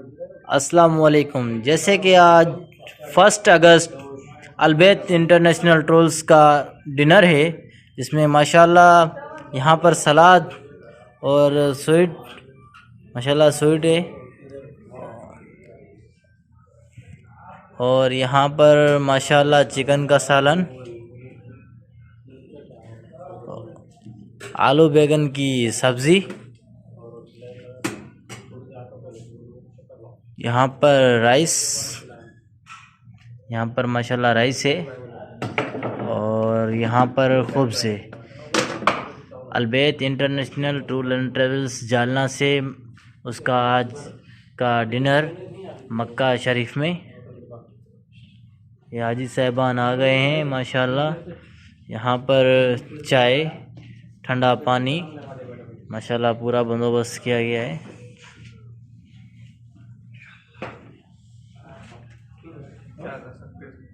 अस्सलाम वालेकुम। जैसे कि आज 1 अगस्त अलबैत इंटरनेशनल ट्रोल्स का डिनर है, जिसमें माशाल्लाह यहाँ पर सलाद और स्वीट माशाल्लाह स्वीट है, और यहाँ पर माशाल्लाह चिकन का सालन, आलू बैगन की सब्ज़ी, यहाँ पर राइस, यहाँ पर माशाल्लाह राइस है, और यहाँ पर खुब्ज़ है। Albait international tour and travels Jalna से उसका आज का डिनर मक्का शरीफ में। ये हाजी साहबान आ गए हैं माशाल्लाह। यहाँ पर चाय, ठंडा पानी, माशाल्लाह पूरा बंदोबस्त किया गया है। क्या कर सकते हैं।